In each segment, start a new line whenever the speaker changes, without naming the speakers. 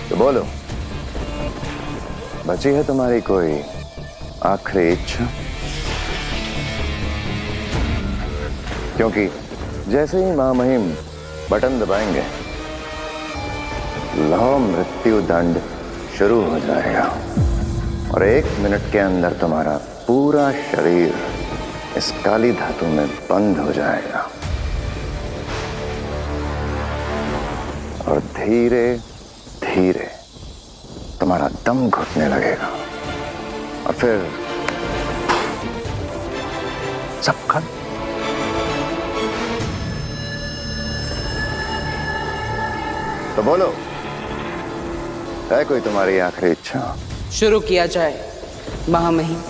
तो बोलो, बची है तुम्हारी कोई आखिरी इच्छा? क्योंकि जैसे ही महामहिम बटन दबाएंगे, लौ मृत्यु दंड शुरू हो जाएगा और 1 मिनट के अंदर तुम्हारा पूरा शरीर इस काली धातु में बंद हो जाएगा और धीरे धीरे तुम्हारा दम घुटने लगेगा और फिर सब खत्म। तो बोलो, है कोई तुम्हारी आखिरी इच्छा?
शुरू किया जाए महामहिम।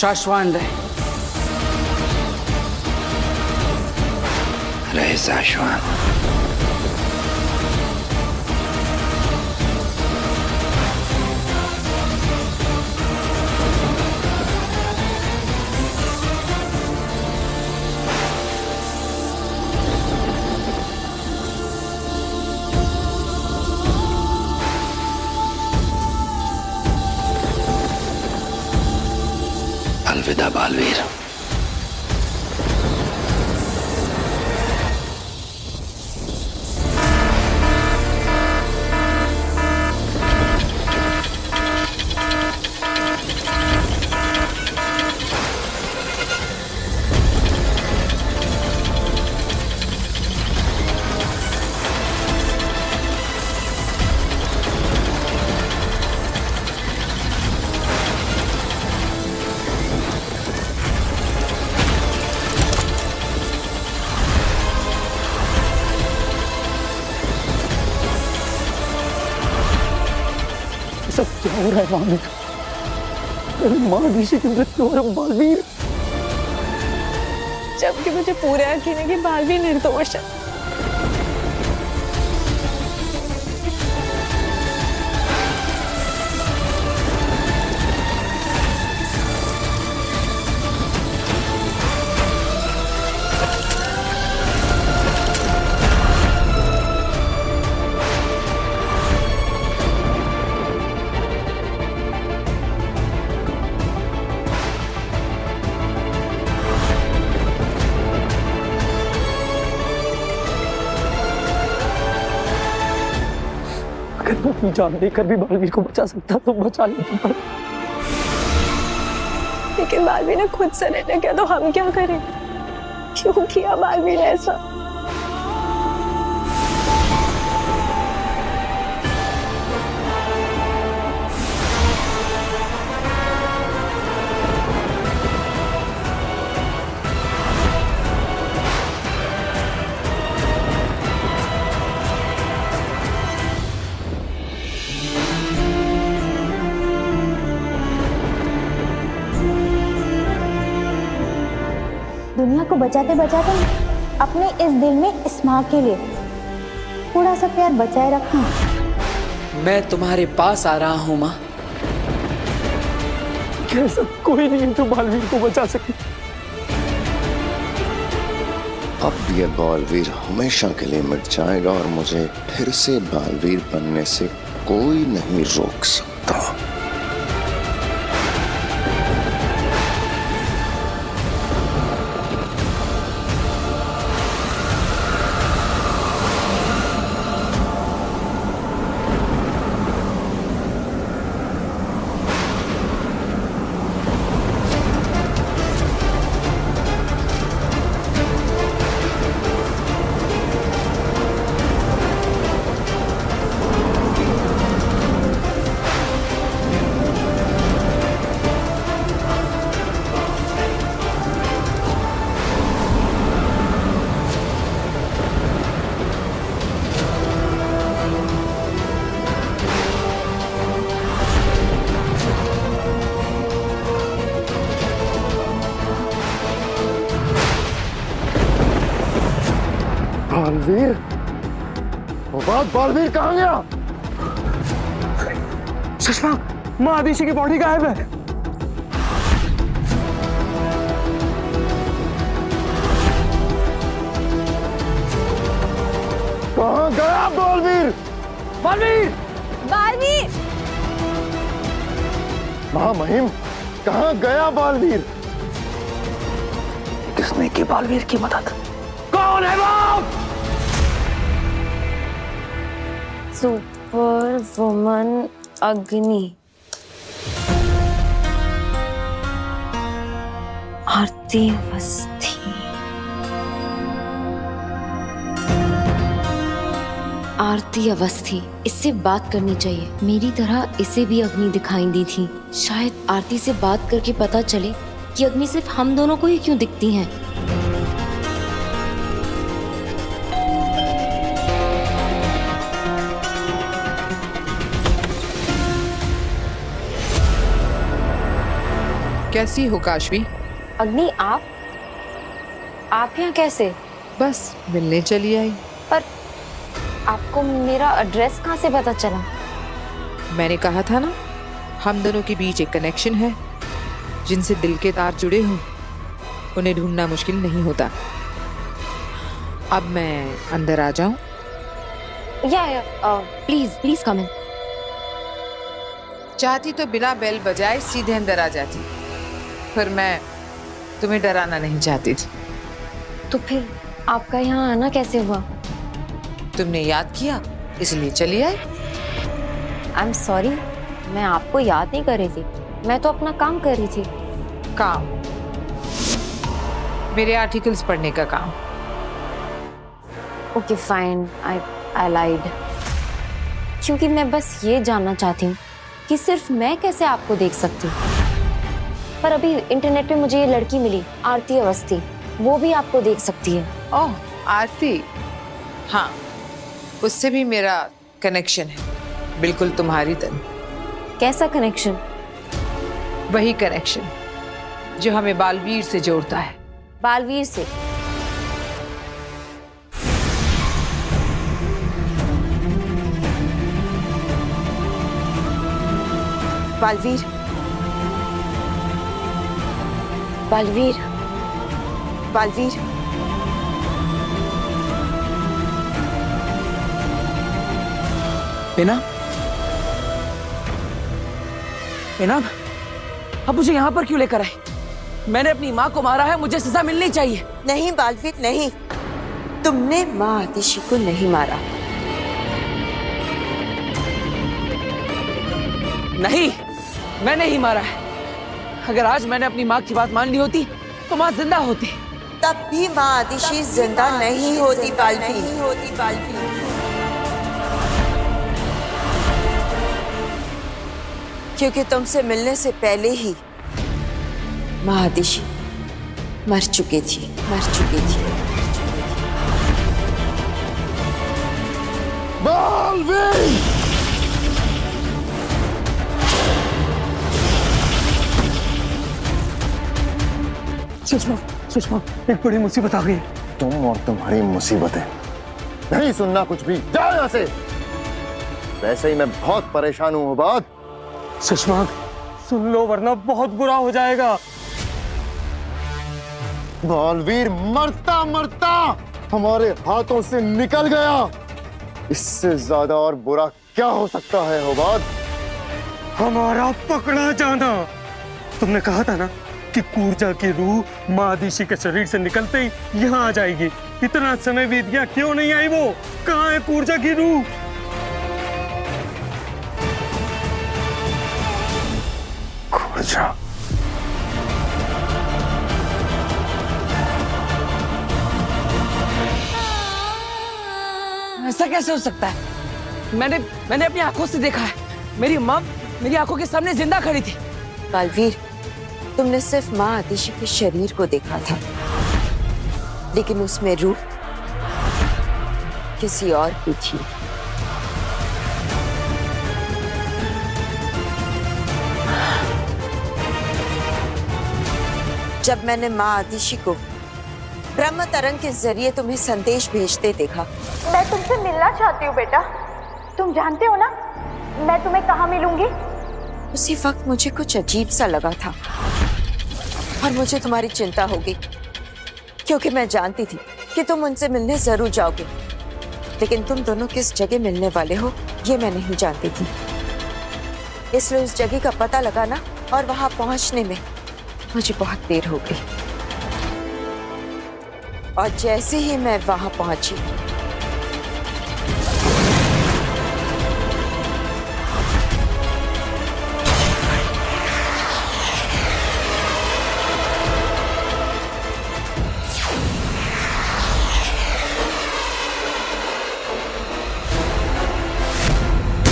शाश्वान
रहे शाश्वान। अलविदा बालवीर।
सब क्या हो रहा है बालवीर? मेरी माँ ऋषि की मृत्यु हो रहा है बालवीर।
जबकि मुझे पूरा यकीन है कि बालवीर निर्दोष है।
अगर तू अपनी जान देकर भी बालवीर को बचा सकता तो बचा लेता, पर
लेकिन बालवीर ने खुद सरेंडर किया तो हम क्या करें? क्यों किया बालवीर ने ऐसा?
दुनिया को बचाते बचाते अपने इस दिल में इस माँ के लिए थोड़ा सा प्यार बचाए रखना।
मैं तुम्हारे पास आ रहा हूं माँ।
ऐसा कोई नहीं है जो बालवीर को बचा सके।
अब ये बालवीर हमेशा के लिए मिट जाएगा और मुझे फिर से बालवीर बनने से कोई नहीं रोक सकता। बालवीर, बालवीर कहाँ गया?
सुषमा, माँ आदिशी की बॉडी गायब है।
कहाँ गया बालवीर?
बालवीर!
बालवीर!
महामहिम, कहाँ गया बालवीर?
किसने की बालवीर की मदद? कौन है वो?
सुपर वुमन अग्नि, आरती अवस्थी।
आरती अवस्थी, इससे बात करनी चाहिए। मेरी तरह इसे भी अग्नि दिखाई दी थी। शायद आरती से बात करके पता चले कि अग्नि सिर्फ हम दोनों को ही क्यों दिखती हैं।
कैसी हो काशवी?
अग्नि, आप यहाँ कैसे?
बस मिलने चली आई।
पर आपको मेरा एड्रेस कहाँ से पता चला?
मैंने कहा था ना, हम दोनों के बीच एक कनेक्शन है। जिनसे दिल के तार जुड़े हों उन्हें ढूंढना मुश्किल नहीं होता। अब मैं अंदर आ जाऊं?
या प्लीज कम इन।
चाहती तो बिना बेल बजाए सीधे अंदर आ जाती, पर मैं तुम्हें डराना नहीं चाहती थी।
तो फिर आपका यहाँ आना कैसे हुआ?
तुमने याद किया इसलिए चली आई।
आई एम सॉरी, मैं आपको याद नहीं कर रही थी। मैं तो अपना काम कर रही थी।
काम? मेरे आर्टिकल्स पढ़ने का काम।
ओके फाइन, आई लाइड। क्योंकि मैं बस ये जानना चाहती हूँ कि सिर्फ मैं कैसे आपको देख सकती हूँ। पर अभी इंटरनेट पे मुझे ये लड़की मिली, आरती अवस्थी, वो भी आपको देख सकती है।
ओह, आरती? हाँ, उससे भी मेरा कनेक्शन है, बिल्कुल तुम्हारी तरह।
कैसा कनेक्शन?
वही कनेक्शन जो हमें बालवीर से जोड़ता है।
बालवीर से?
बालवीर,
बालवीर,
बालवीर,
इनाम, अब मुझे यहाँ पर क्यों लेकर आए? मैंने अपनी माँ को मारा है, मुझे सजा मिलनी चाहिए।
नहीं बालवीर नहीं, तुमने माँ आतिशी को नहीं मारा।
नहीं, मैंने ही मारा है। अगर आज मैंने अपनी माँ की बात मान ली होती तो माँ जिंदा होती।
तब भी माँ आतिशी जिंदा नहीं होती बालवीर। क्योंकि तुमसे मिलने से पहले ही माँ आतिशी मर चुकी थी।
बालवीर!
सुषमा, एक बड़ी मुसीबत आ गई।
तुम और तुम्हारी मुसीबतें, नहीं सुनना कुछ भी। जाओ यहाँ से। वैसे ही मैं बहुत परेशान हूँ उबाद।
सुषमा, सुन लो वरना बहुत बुरा हो जाएगा।
बालवीर मरता मरता हमारे हाथों से निकल गया। इससे ज्यादा और बुरा क्या हो सकता है उबाद?
हमारा पकड़ा जाना। तुमने कहा था ना कि कूर्जा की रूह माँ आदिशी के शरीर से निकलते ही यहाँ आ जाएगी। इतना समय बीत गया, क्यों नहीं आई वो? कहाँ है कूर्जा की रूह?
कूर्जा?
ऐसा कैसे हो सकता है? मैंने अपनी आंखों से देखा है। मेरी माँ मेरी आंखों के सामने जिंदा खड़ी थी।
बालवीर, तुमने सिर्फ माँ आतिशी के शरीर को देखा था, लेकिन उसमें रूह किसी और की थी। जब मैंने माँ आतिशी को ब्रह्म तरंग के जरिए तुम्हें संदेश भेजते देखा।
मैं तुमसे मिलना चाहती हूँ बेटा। तुम जानते हो ना मैं तुम्हें कहाँ मिलूंगी?
उसी वक्त मुझे कुछ अजीब सा लगा था और मुझे तुम्हारी चिंता होगी, क्योंकि मैं जानती थी कि तुम उनसे मिलने जरूर जाओगे, लेकिन तुम दोनों किस जगह मिलने वाले हो ये मैं नहीं जानती थी। इसलिए उस जगह का पता लगाना और वहां पहुंचने में मुझे बहुत देर हो गई। और जैसे ही मैं वहां पहुंची,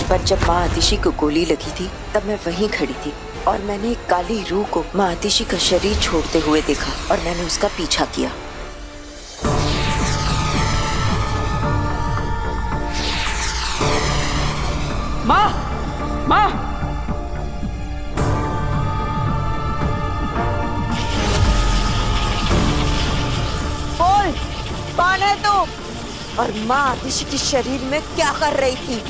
पर जब माँ आतिशी को गोली लगी थी तब मैं वहीं खड़ी थी और मैंने एक काली रूह को माँ आतिशी का शरीर छोड़ते हुए देखा और मैंने उसका पीछा किया।
माँ, माँ,
बोल, कौन है तू? और माँ आतिशी के शरीर में क्या कर रही थी?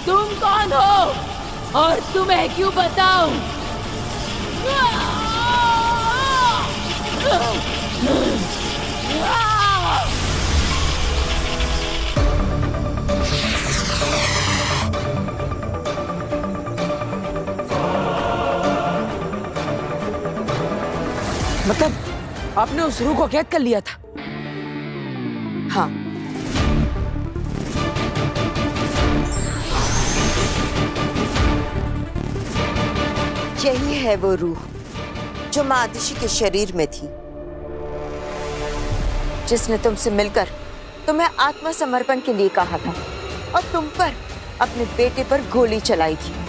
तुम कौन हो और तुम्हें क्यों बताऊं?
मतलब आपने उस रूह को कैद कर लिया था?
हाँ, यही है वो रूह जो माँ आतिशी के शरीर में थी, जिसने तुमसे मिलकर तुम्हें आत्मसमर्पण के लिए कहा था और तुम पर अपने बेटे पर गोली चलाई थी।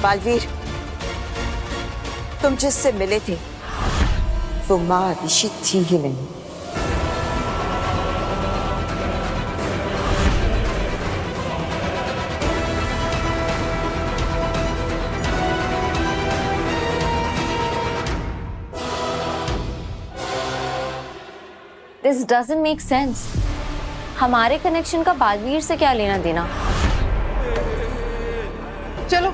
बालवीर, तुम जिससे मिले थे वो माँ आतिशी थी ही नहीं।
This doesn't make sense. हमारे कनेक्शन का बालवीर से क्या लेना देना?
चलो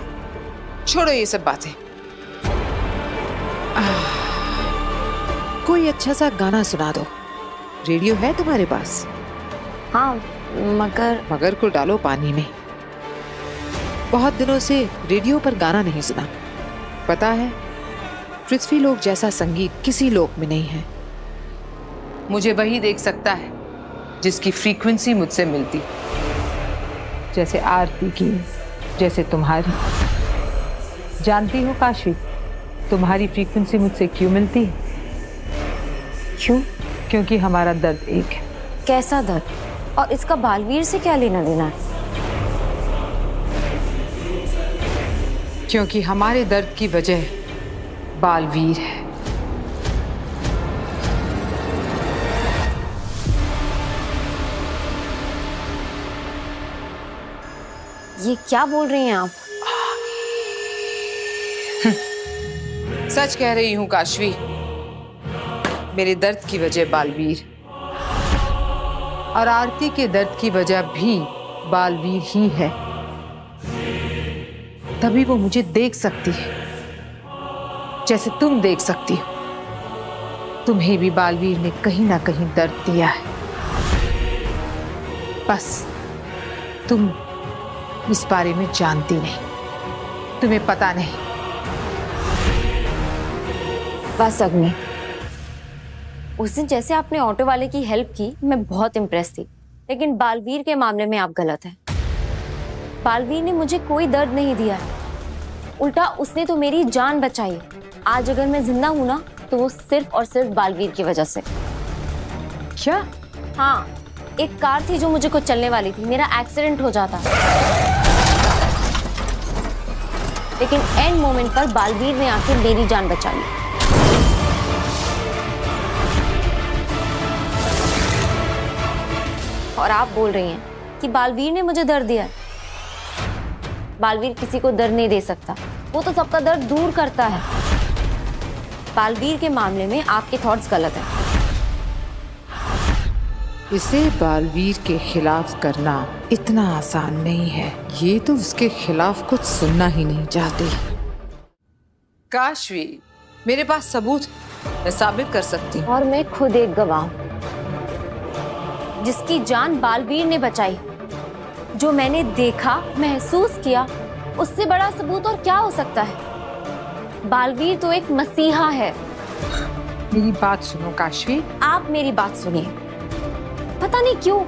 छोड़ो ये सब बातें। कोई अच्छा सा गाना सुना दो। रेडियो है तुम्हारे पास?
हाँ, मगर
को डालो पानी में। बहुत दिनों से रेडियो पर गाना नहीं सुना। पता है, पृथ्वी लोक जैसा संगीत किसी लोक में नहीं है।
मुझे वही देख सकता है जिसकी फ्रीक्वेंसी मुझसे मिलती, जैसे आरती की, जैसे तुम्हारी। जानती हो काशी, तुम्हारी फ्रीक्वेंसी मुझसे क्यों मिलती है?
क्यों?
क्योंकि हमारा दर्द एक है।
कैसा दर्द? और इसका बालवीर से क्या लेना देना है?
क्योंकि हमारे दर्द की वजह बालवीर है।
ये क्या बोल रही हैं आप?
सच कह रही हूं काशवी, मेरे दर्द की वजह बालवीर और आरती के दर्द की वजह भी बालवीर ही है। तभी वो मुझे देख सकती है जैसे तुम देख सकती हो। तुम्हें भी बालवीर ने कहीं ना कहीं दर्द दिया है, बस तुम इस बारे में जानती नहीं, तुम्हें पता नहीं।
बस अग्नि, उस दिन जैसे आपने ऑटो वाले की हेल्प की, मैं बहुत इम्प्रेस थी, लेकिन बालवीर के मामले में आप गलत हैं। बालवीर ने मुझे कोई दर्द नहीं दिया है, उल्टा उसने तो मेरी जान बचाई। आज अगर मैं जिंदा हूं ना, तो वो सिर्फ और सिर्फ बालवीर की वजह से।
क्या?
हाँ, एक कार थी जो मुझे कुछ चलने वाली थी, मेरा एक्सीडेंट हो जाता, लेकिन एंड मोमेंट पर बालवीर ने आके मेरी जान बचा ली। और आप बोल रही हैं कि बालवीर ने मुझे दर्द दिया। बालवीर किसी को दर्द नहीं दे सकता, वो तो सबका दर्द दूर करता है। बालवीर के मामले में आपके थॉट्स गलत हैं।
इसे बालवीर के खिलाफ करना इतना आसान नहीं है। ये तो उसके खिलाफ कुछ सुनना ही नहीं चाहती। काशवी, मेरे पास सबूत, मैं साबित कर सकती हूँ।
और मैं खुद एक गवाह हूं, जिसकी जान बालवीर ने बचाई। जो मैंने देखा, महसूस किया, उससे बड़ा सबूत और क्या हो सकता है? बालवीर तो एक मसीहा है।
मेरी बात सुनो काशवी।
आप मेरी बात सुनिए। पता नहीं क्यों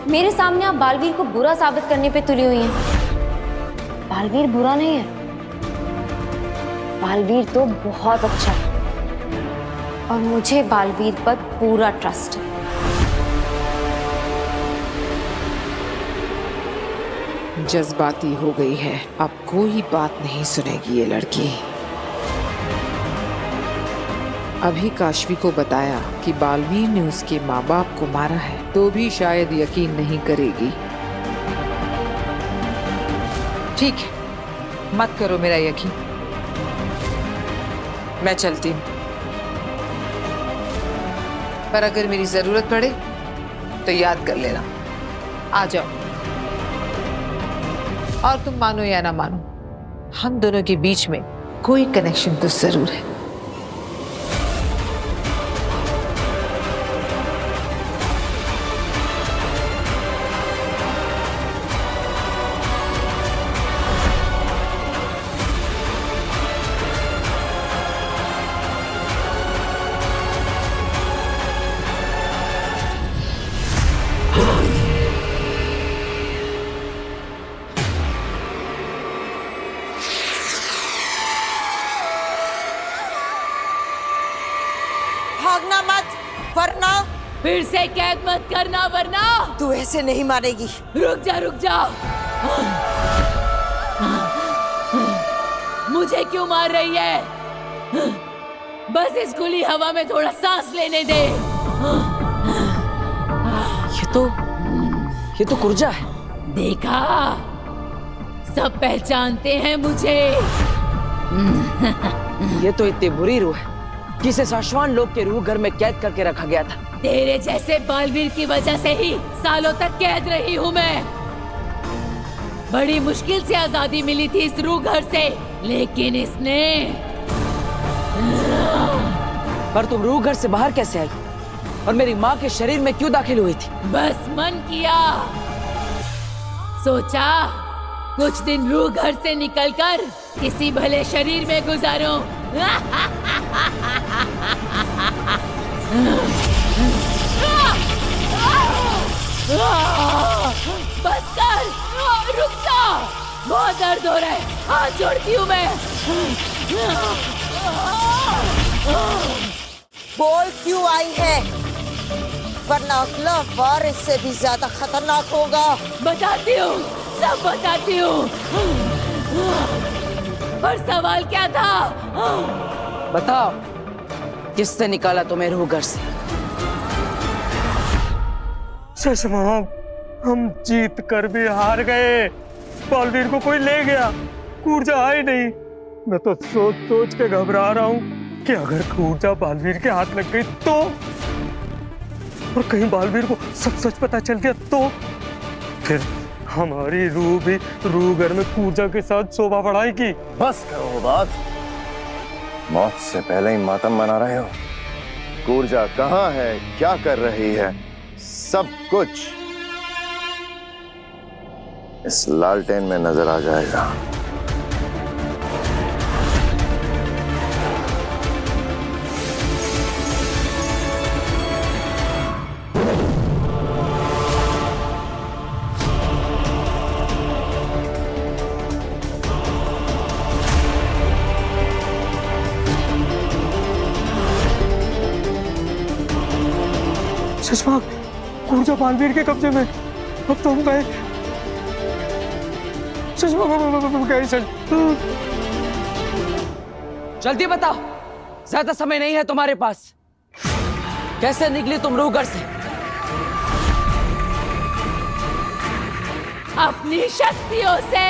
मेरे सामने आप बालवीर को बुरा साबित करने पे तुली हुई हैं। बालवीर बुरा नहीं है, बालवीर तो बहुत अच्छा है और मुझे बालवीर पर पूरा ट्रस्ट है।
जज्बाती हो गई है, अब कोई बात नहीं सुनेगी ये लड़की। अभी काशवी को बताया कि बालवीर ने उसके माँ बाप को मारा है, तो भी शायद यकीन नहीं करेगी। ठीक है, मत करो मेरा यकीन, मैं चलती हूँ। पर अगर मेरी जरूरत पड़े तो याद कर लेना, आ जाओ। और तुम मानो या ना मानो, हम दोनों के बीच में कोई कनेक्शन तो जरूर है।
भागना मत, वरना
फिर से कैद मत करना, वरना
तू ऐसे नहीं मारेगी।
रुक जा, रुक जा। मुझे क्यों मार रही है? बस इस खुली हवा में थोड़ा सांस लेने दे।
ये तो कुर्जा है।
देखा, सब पहचानते हैं मुझे।
ये तो इतनी बुरी रूह है कि इसे शाश्वान लोग के रूह घर में कैद करके रखा गया था।
तेरे जैसे बालवीर की वजह से ही सालों तक कैद रही हूँ मैं। बड़ी मुश्किल से आजादी मिली थी इस रूह घर से, लेकिन इसने।
पर तुम रूह घर से बाहर कैसे आई और मेरी माँ के शरीर में क्यों दाखिल हुई थी?
बस मन किया, सोचा कुछ दिन रूह घर से निकलकर किसी भले शरीर में गुजारूं। बस कर, रुक जा, बहुत दर्द हो रहा है, हाथ छोड़ती हूँ मैं।
बोल क्यों आई है, वरना अगला वार इससे भी ज्यादा खतरनाक होगा।
बताती हूँ, सब बताती हूँ। पर सवाल क्या था?
बताओ, किसने निकाला तुम्हें रूह घर से?
चश्मा, हम जीत कर भी हार गए। बालवीर को कोई ले गया, कूर्जा आई नहीं। मैं तो सोच सोच के घबरा रहा हूँ कि अगर कूर्जा बालवीर के हाथ लग गई तो, और कहीं बालवीर को सब सच पता चल गया तो फिर हमारी रूह भी रूह घर में कूर्जा के साथ शोभा बढ़ाएगी।
बस करो बात, मौत से पहले ही मातम मना रहे हो। कूर्जा कहाँ है, क्या कर रही है, सब कुछ इस लालटेन में नजर आ जाएगा।
चश्मा, कूर्जा बालवीर के कब्जे में। अब तो हम गए। चश्मा गए।
जल्दी बताओ, ज्यादा समय नहीं है तुम्हारे पास। कैसे निकली तुम रूह घर से?
अपनी शक्तियों से।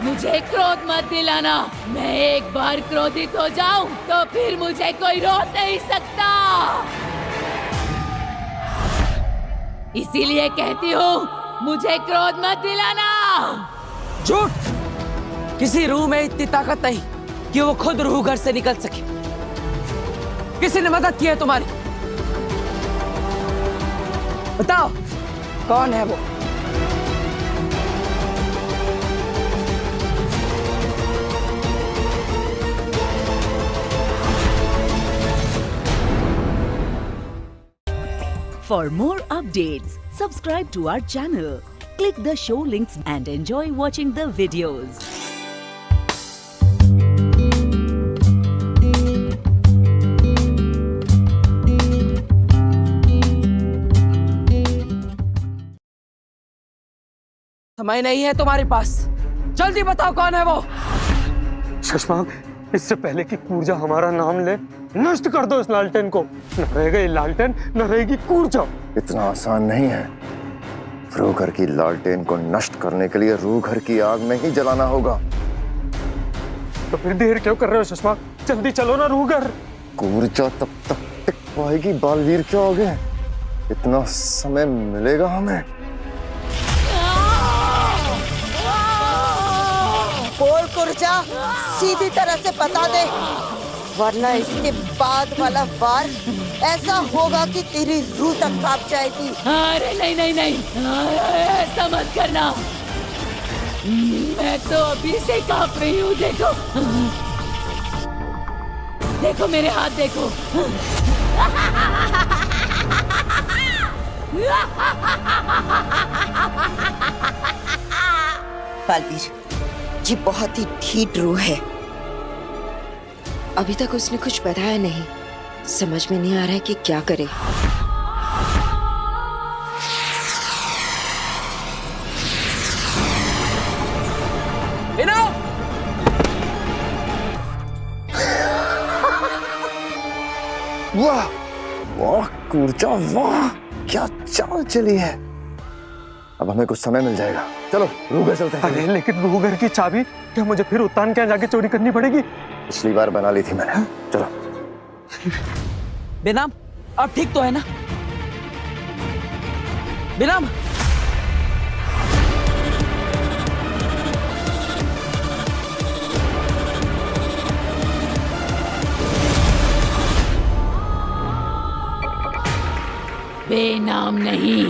मुझे क्रोध मत दिलाना। मैं एक बार क्रोधित हो जाऊं तो फिर मुझे कोई रोक नहीं सकता। इसीलिए कहती हूँ मुझे क्रोध मत दिलाना।
झूठ। किसी रूह में इतनी ताकत नहीं कि वो खुद रूह घर से निकल सके। किसी ने मदद की है तुम्हारी? बताओ कौन है वो?
For more updates, subscribe to our channel, click the show links and enjoy watching the videos.
समय नहीं है तुम्हारे पास। जल्दी बताओ कौन है वो?
शशांक, इससे पहले कि कूर्जा हमारा नाम ले, नष्ट कर दो इस लालटेन को। न रहेगा ये लालटेन, न रहेगी कूर्जा।
इतना आसान नहीं है। रूह घर की लालटेन को नष्ट करने के लिए रूह घर की आग में ही जलाना होगा।
तो फिर देर क्यों कर रहे हो शशांक? जल्दी चलो ना रूह घर।
कूर्जा तब तक टिक पाएगी बालवीर के आगे? इतना समय मिलेगा हमें?
बोल कूर्जा, सीधी तरह से बता दे, वरना इसके बाद वाला वार ऐसा होगा कि तेरी रूह तक कांप जाएगी।
अरे नहीं नहीं नहीं, ऐसा मत करना। मैं तो अभी से कांप रही हूँ। देखो देखो मेरे हाथ देखो।
बालवीर, ये बहुत ही ढीठ रूह है। अभी तक उसने कुछ बताया नहीं। समझ में नहीं आ रहा है कि क्या करे।
वाह वाह कूर्जा, वाह क्या चाल चली है। अब हमें कुछ समय मिल जाएगा। चलो रूह घर चलते हैं।
अरे लेकिन रूह घर की चाबी क्या मुझे फिर उत्तान के यहाँ जाके चोरी करनी पड़ेगी?
पिछली बार बना ली थी मैंने। चलो।
बेनाम, अब ठीक तो है ना? बेनाम,
बेनाम नहीं,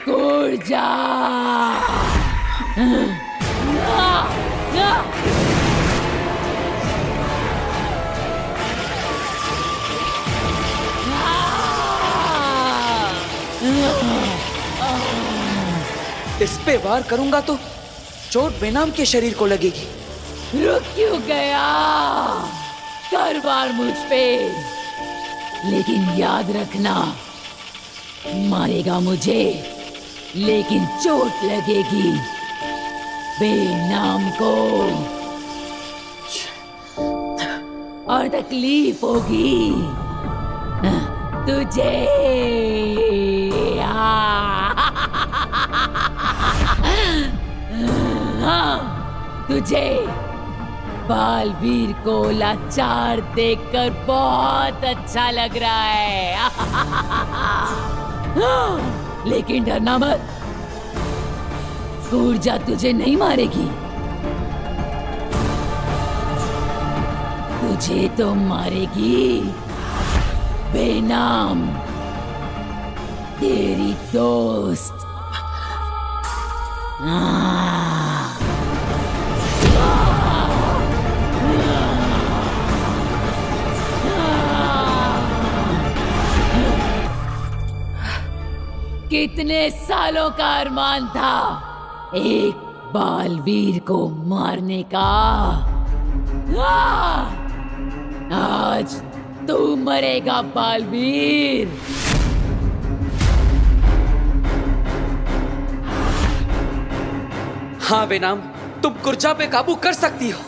कूर्जा।
इस पे वार करूंगा तो चोट बेनाम के शरीर को लगेगी।
रुक क्यों गया? कर वार मुझ पे, लेकिन याद रखना, मारेगा मुझे लेकिन चोट लगेगी बेनाम को और तकलीफ होगी तुझे। तुझे बालवीर को लाचार देखकर बहुत अच्छा लग रहा है। लेकिन डरना मत, कूर्जा तुझे नहीं मारेगी। तुझे तो मारेगी बेनाम, तेरी दोस्त। कितने सालों का अरमान था एक बालवीर को मारने का। आज तू मरेगा बालवीर।
हाँ बेनाम, तुम कुर्जा पे काबू कर सकती हो।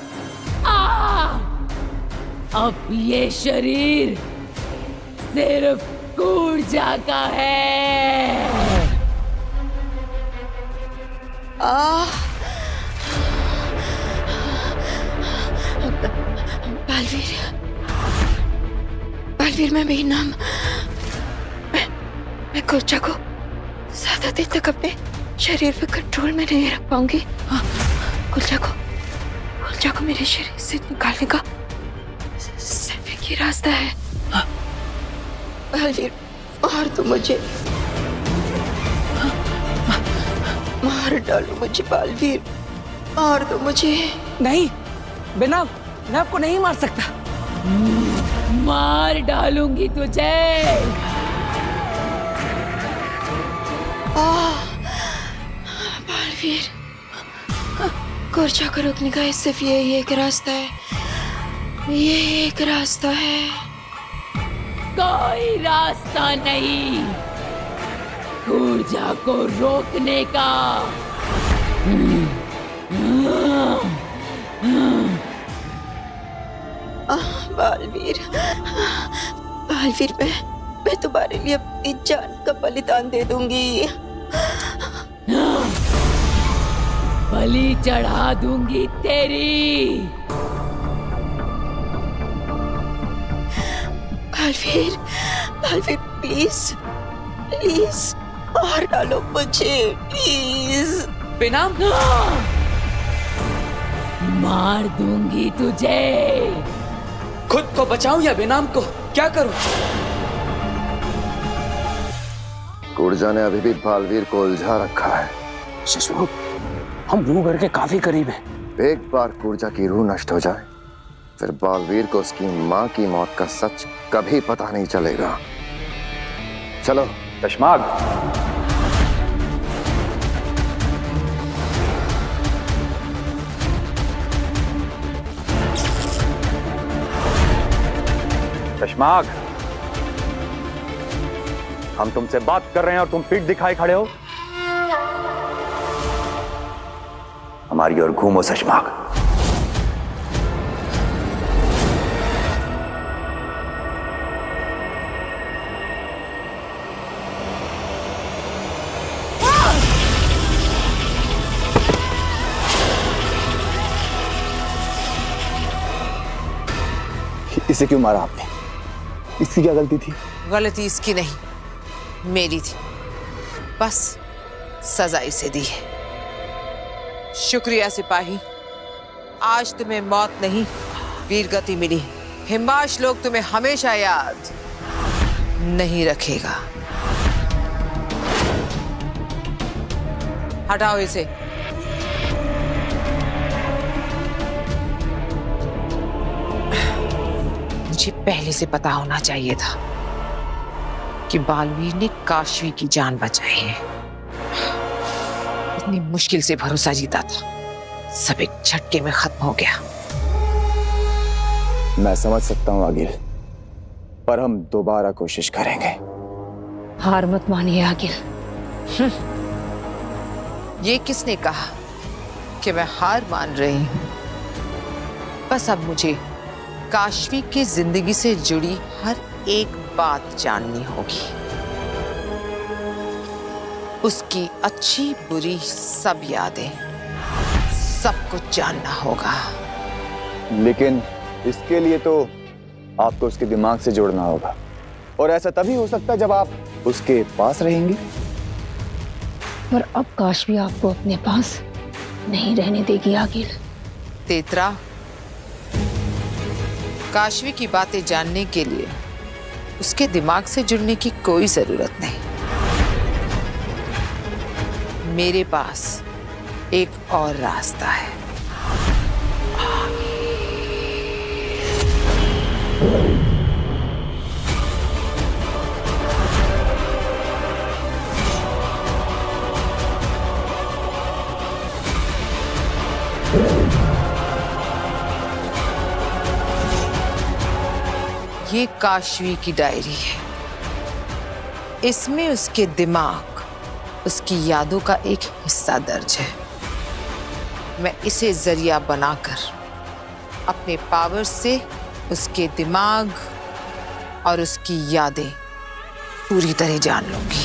अब ये शरीर सिर्फ ऊर्जा का है।
बालवीर, मैं बेनाम, मैं कोर्चा को ज्यादा देर तक अपने शरीर पे कंट्रोल में नहीं रख पाऊंगी। कुलचा को मेरे शरीर से निकालने का सिर्फ एक ही रास्ता है। बालवीर, मार दो मुझे, मार डालो मुझे बालवीर, मार दो मुझे।
नहीं बेनाम, मैं आपको नहीं मार सकता।
मार डालूंगी तुझे।
बालवीर, कोर्चा को रोकने का सिर्फ यही एक रास्ता है, ये एक रास्ता है।
कोई रास्ता नहीं ऊर्जा को रोकने का।
बालवीर, मैं तुम्हारे लिए अपनी जान का बलिदान दे दूंगी।
बलि चढ़ा दूंगी तेरी।
बालवीर, प्लीज मार डालो मुझे, प्लीज।
बेनाम,
मार दूंगी तुझे।
खुद को बचाऊं या बेनाम को? क्या करूं?
ऊर्जा ने अभी भी बालवीर को उलझा रखा है।
शशु, हम रूह घर के काफी करीब हैं।
एक बार ऊर्जा की रूह नष्ट हो जाए, फिर बालवीर को उसकी मां की मौत का सच कभी पता नहीं चलेगा। चलो तशमाग।
तशमाग, हम तुमसे बात कर रहे हैं और तुम पीठ दिखाए खड़े हो। हमारी ओर घूमो तशमाग।
इसे क्यों मारा आपने? इसकी क्या गलती थी?
गलती इसकी नहीं, मेरी थी। बस सजा इसे दी है। शुक्रिया सिपाही, आज तुम्हें मौत नहीं वीरगति मिली। हिमाश लोग तुम्हें हमेशा याद नहीं रखेगा। हटाओ इसे। मुझे पहले से पता होना चाहिए था कि बालवीर ने काशवी की जान बचाई है। इतनी मुश्किल से भरोसा जीता था, सब एक झटके में खत्म हो गया।
मैं समझ सकता हूँ आगिल, पर हम दोबारा कोशिश करेंगे।
हार मत मानिए आगिल।
ये किसने कहा कि मैं हार मान रही हूं? बस अब मुझे काशवी की जिंदगी से जुड़ी हर एक बात जाननी होगी। उसकी अच्छी बुरी सब यादें, सब कुछ जानना होगा।
लेकिन इसके लिए तो आपको उसके दिमाग से जोड़ना होगा, और ऐसा तभी हो सकता है जब आप उसके पास रहेंगी।
पर अब काशवी आपको अपने पास नहीं रहने देगी आगिल।
तेतरा, काशवी की बातें जानने के लिए उसके दिमाग से जुड़ने की कोई जरूरत नहीं। मेरे पास एक और रास्ता है। ये काशवी की डायरी है। इसमें उसके दिमाग, उसकी यादों का एक हिस्सा दर्ज है। मैं इसे जरिया बनाकर अपने पावर से उसके दिमाग और उसकी यादें पूरी तरह जान लूंगी।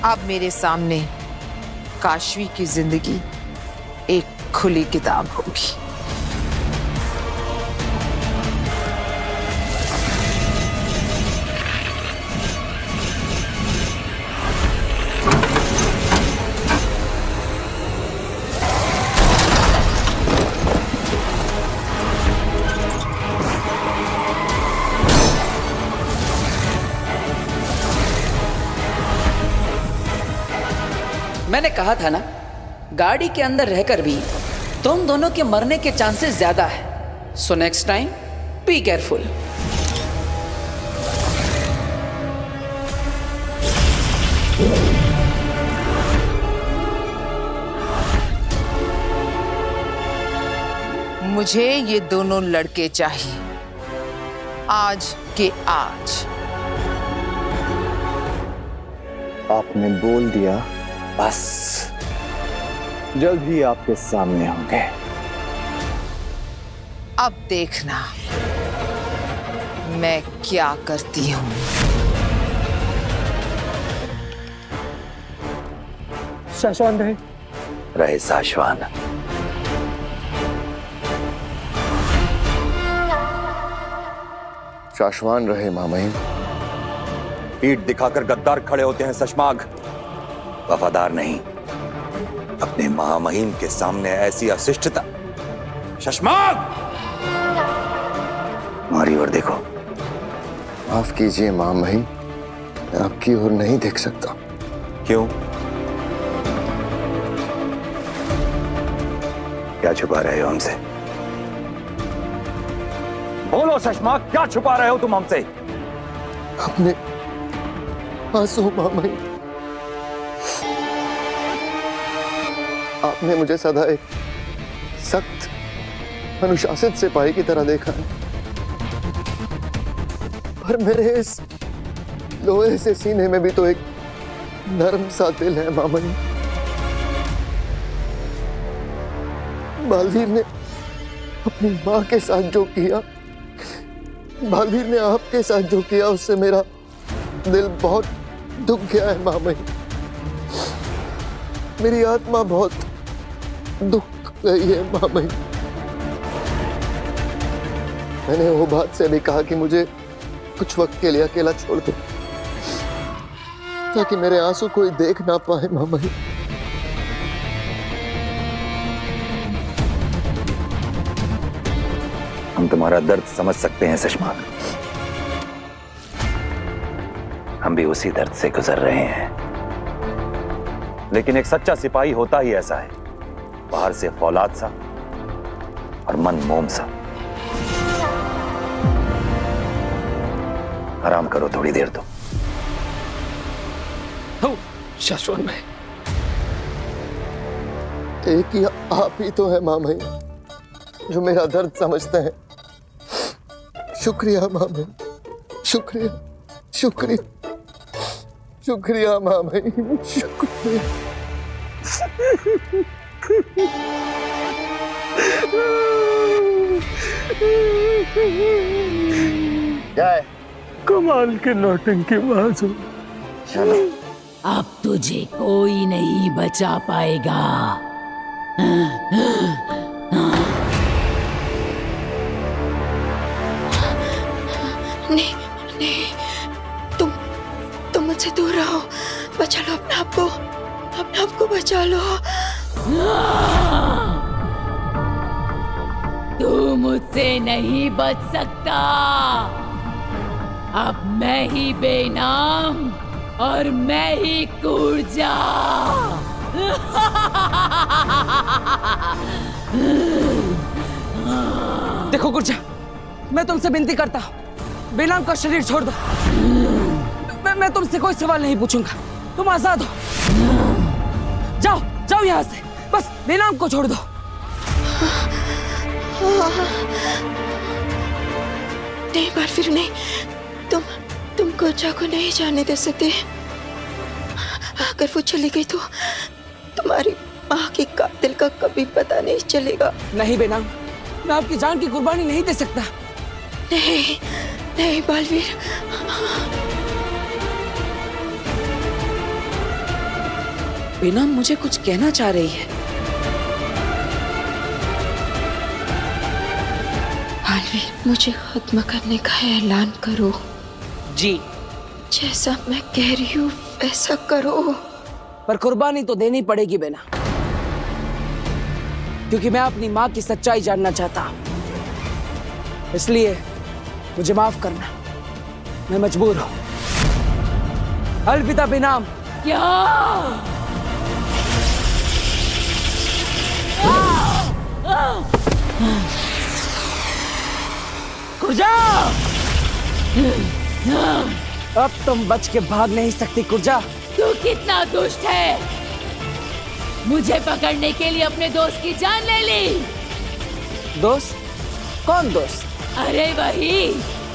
अब मेरे सामने काशवी की जिंदगी एक खुली किताब होगी।
मैंने कहा था ना, गाड़ी के अंदर रहकर भी तुम दोनों के मरने के चांसेस ज्यादा है। So next time be careful.
मुझे ये दोनों लड़के चाहिए, आज के आज।
आपने बोल दिया, बस जल्द ही आपके सामने होंगे।
अब देखना मैं क्या करती हूँ।
शाश्वान रहे।
रहे शाश्वान।
शाश्वान रहे मामहिम।
पीठ दिखाकर गद्दार खड़े होते हैं शशमाग, वफादार नहीं। अपने महामहिम के सामने ऐसी अशिष्टता। शशमाग,
हमारी ओर देखो। माफ कीजिए महामहिम, मैं आपकी ओर नहीं देख सकता।
क्यों? क्या छुपा रहे हो हमसे? बोलो शशमाग, क्या छुपा रहे हो तुम हमसे?
अपने आंसू मामहिम। आपने मुझे सदा एक सख्त अनुशासित सिपाही की तरह देखा है, पर मेरे इस लोहे से सीने में भी तो एक नरम सा दिल है मामहिम। बालवीर ने अपनी माँ के साथ जो किया, बालवीर ने आपके साथ जो किया, उससे मेरा दिल बहुत दुख गया है मामहिम। मेरी आत्मा बहुत दुख गई है मामहिम। मैंने वो बात से भी कहा कि मुझे कुछ वक्त के लिए अकेला छोड़ दो, ताकि मेरे आंसू कोई देख ना पाए मामहिम।
हम तुम्हारा दर्द समझ सकते हैं शशमाग। हम भी उसी दर्द से गुजर रहे हैं, लेकिन एक सच्चा सिपाही होता ही ऐसा है, बाहर से फौलाद सा और मन मोम सा। आराम करो थोड़ी देर तो।
शाश्वान भाई,
एक ही आप ही तो है मामहिम जो मेरा दर्द समझते हैं। शुक्रिया मामहिम, शुक्रिया, शुक्रिया, शुक्रिया मामहिम, शुक्रिया। क्या है?
कमाल के नौटंकी बाज हो।
चलो,
अब तुझे कोई नहीं बचा पाएगा।
नहीं नहीं, तुम मुझसे दूर रहो। बचा लो अपने आप को बचा लो।
तू मुझसे नहीं बच सकता। अब मैं ही बेनाम और मैं ही कूर्जा।
देखो कुर्जा, मैं तुमसे विनती करता हूँ, बेनाम का शरीर छोड़ दो। मैं तुमसे कोई सवाल नहीं पूछूंगा, तुम आजाद हो। जाओ जाओ यहाँ से, बस बेनाम को छोड़ दो।
नहीं बालवीर, नहीं, तुम कूर्जा को नहीं जाने दे सकते। अगर वो चली गई तो तुम्हारी माँ की कातिल का कभी पता नहीं चलेगा।
नहीं बेनाम, मैं आपकी जान की कुर्बानी नहीं दे सकता।
नहीं नहीं बालवीर,
बेनाम मुझे कुछ कहना चाह रही है।
बालवीर, मुझे खत्म करने का ऐलान करो।
जी,
जैसा मैं कह रही हूँ वैसा करो।
पर कुर्बानी तो देनी पड़ेगी बेना, क्योंकि मैं अपनी माँ की सच्चाई जानना चाहता हूँ। इसलिए मुझे माफ करना, मैं मजबूर हूँ। अलविदा बेनाम।
क्या?
कुर्जा, अब तुम बच के भाग नहीं सकती कुर्जा।
तू कितना दुष्ट है, मुझे पकड़ने के लिए अपने दोस्त की जान ले ली।
दोस्त? कौन दोस्त?
अरे वही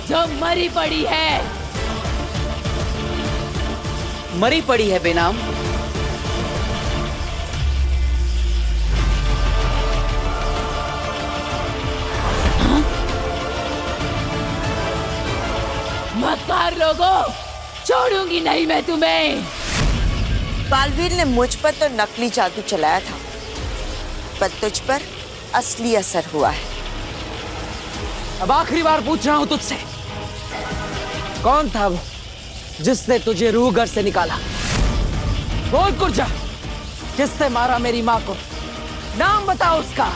जो मरी पड़ी है।
मरी पड़ी है बेनाम?
मक्कार लोगों, छोड़ूंगी नहीं मैं तुम्हें।
बालवीर ने मुझ पर तो नकली जादू चलाया था, पर तुझ पर असली असर हुआ है।
अब आखिरी बार पूछ रहा हूं तुझसे, कौन था वो जिसने तुझे रूह घर से निकाला? बोल कुर्जा, किसने मारा मेरी माँ को? नाम बताओ उसका।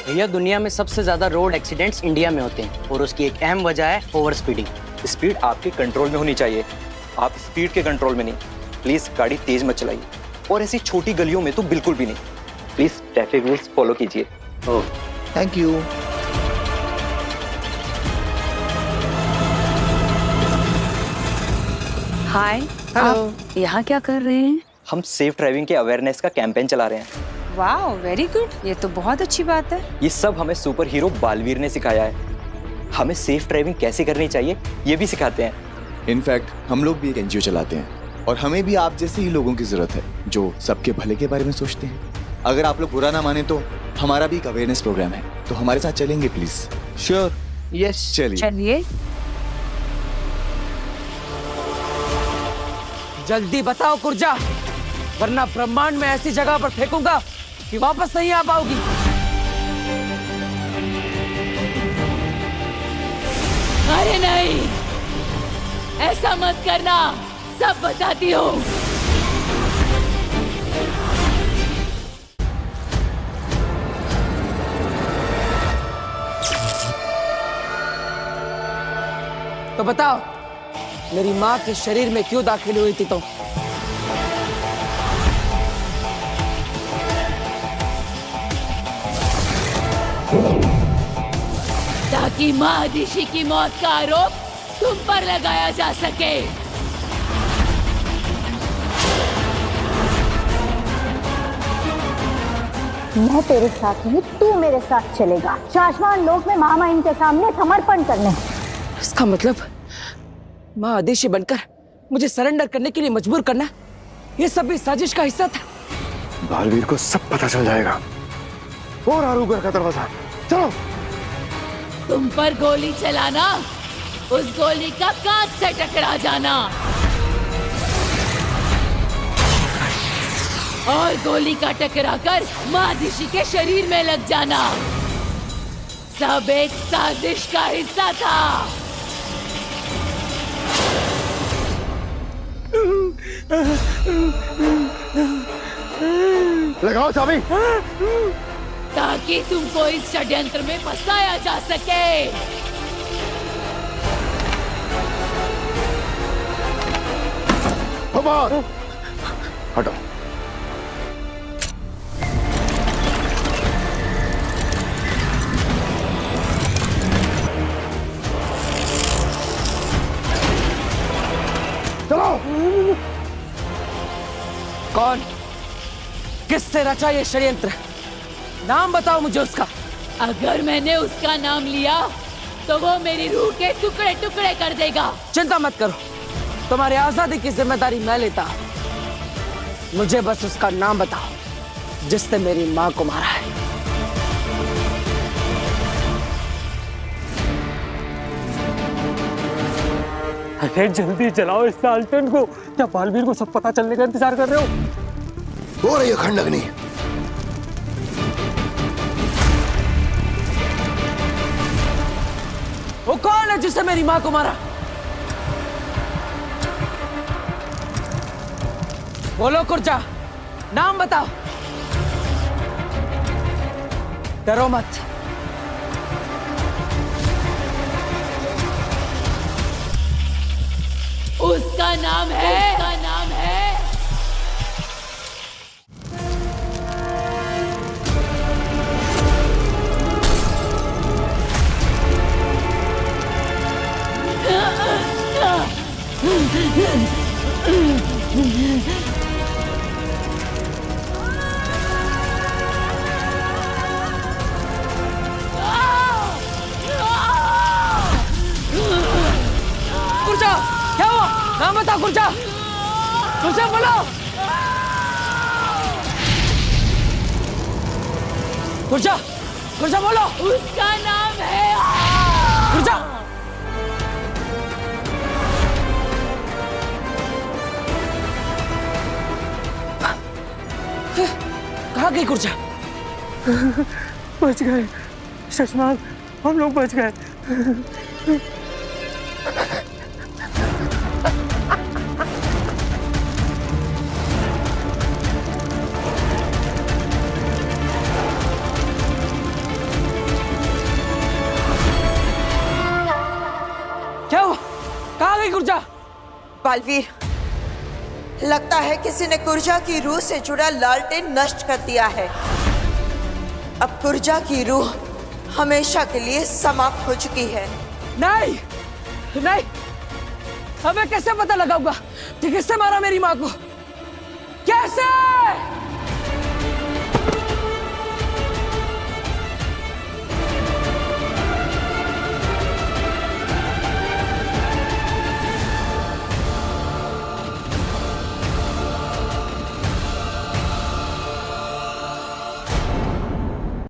भैया, दुनिया में सबसे ज्यादा रोड एक्सीडेंट्स इंडिया में होते हैं और उसकी एक अहम वजह है ओवर स्पीडिंग।
स्पीड आपके कंट्रोल में होनी चाहिए, आप स्पीड के कंट्रोल में नहीं। प्लीज गाड़ी तेज मत चलाइए, और ऐसी छोटी गलियों में तो बिल्कुल भी नहीं। प्लीज ट्रैफिक रूल्स फॉलो कीजिए। ओह,
थैंक यू।
हाय, आप यहाँ क्या कर रहे हैं?
हम सेफ ड्राइविंग के अवेयरनेस का कैंपेन चला रहे हैं।
वाह, वेरी गुड, ये तो बहुत अच्छी बात है।
ये सब हमें सुपर हीरो बालवीर ने सिखाया है। हमें सेफ ड्राइविंग कैसे करनी चाहिए ये भी सिखाते हैं।
इनफैक्ट हम लोग भी एक एनजीओ चलाते हैं, और हमें भी आप जैसे ही लोगों की जरूरत है जो सबके भले के बारे में सोचते हैं। अगर आप लोग बुरा ना माने तो हमारा भी एक अवेयरनेस प्रोग्राम है, तो हमारे साथ चलेंगे प्लीज? श्योर।
यस,
चलिए।
जल्दी बताओ कुर्जा, वरना ब्रह्मांड में ऐसी जगह पर फेंकूंगा कि वापस नहीं आ पाओगी।
अरे नहीं, ऐसा मत करना, सब बताती हूँ।
तो बताओ, मेरी माँ के शरीर में क्यों दाखिल हुई थी तुम?
ताकि महादिशी की मौत का आरोप तुम पर लगाया जा सके।
मैं तेरे साथ नहीं, तू मेरे साथ चलेगा शाश्वत लोक में महामाइन के सामने समर्पण करने।
इसका मतलब माँ आदेशी बनकर मुझे सरेंडर करने के लिए मजबूर करना, ये सब भी साजिश का हिस्सा था।
बालवीर को सब पता चल जाएगा। और आरूगर का दरवाजा, चलो।
तुम पर गोली चलाना, उस गोली का कांच से टकरा जाना, और गोली का टकराकर महादिशी के शरीर में लग जाना, सब एक साजिश का हिस्सा था।
लगाओ चाबी,
ताकि तुमको इस षड्यंत्र में फंसाया जा सके।
हटो। चलो।
कौन, किससे रचा ये षड्यंत्र? नाम बताओ मुझे उसका।
अगर मैंने उसका नाम लिया तो वो मेरी रूह के टुकड़े टुकड़े कर देगा।
चिंता मत करो, तुम्हारी आजादी की जिम्मेदारी मैं लेता हूं। मुझे बस उसका नाम बताओ जिसने मेरी मां को मारा है।
अरे जल्दी जलाओ इस लालटेन को। क्या बालवीर को सब पता चलने का इंतजार कर रहे हो?
हो रही है खंडग्नि।
वो कौन है जिसने मेरी मां को मारा? बोलो कुर्जा, नाम बताओ। डरो मत।
उसका नाम है
कुर्जा, क्या हुआ? नाम बताओ कुर्जा। कुर्जा बोलो। कुर्जा, कुर्जा बोलो।
उसका नाम है
कुर्जा। कहाँ गई कुर्जा?
बच गए शशमाल, हम लोग बच गए।
क्या हुआ? कहाँ गई कुर्जा?
बालवीर, लगता है किसी ने कुर्जा की रूह से जुड़ा लालटेन नष्ट कर दिया है। अब कुर्जा की रूह हमेशा के लिए समाप्त हो चुकी है।
नहीं, नहीं, हमें कैसे पता लगाऊंगा कि किसने मारा मेरी माँ को? कैसे?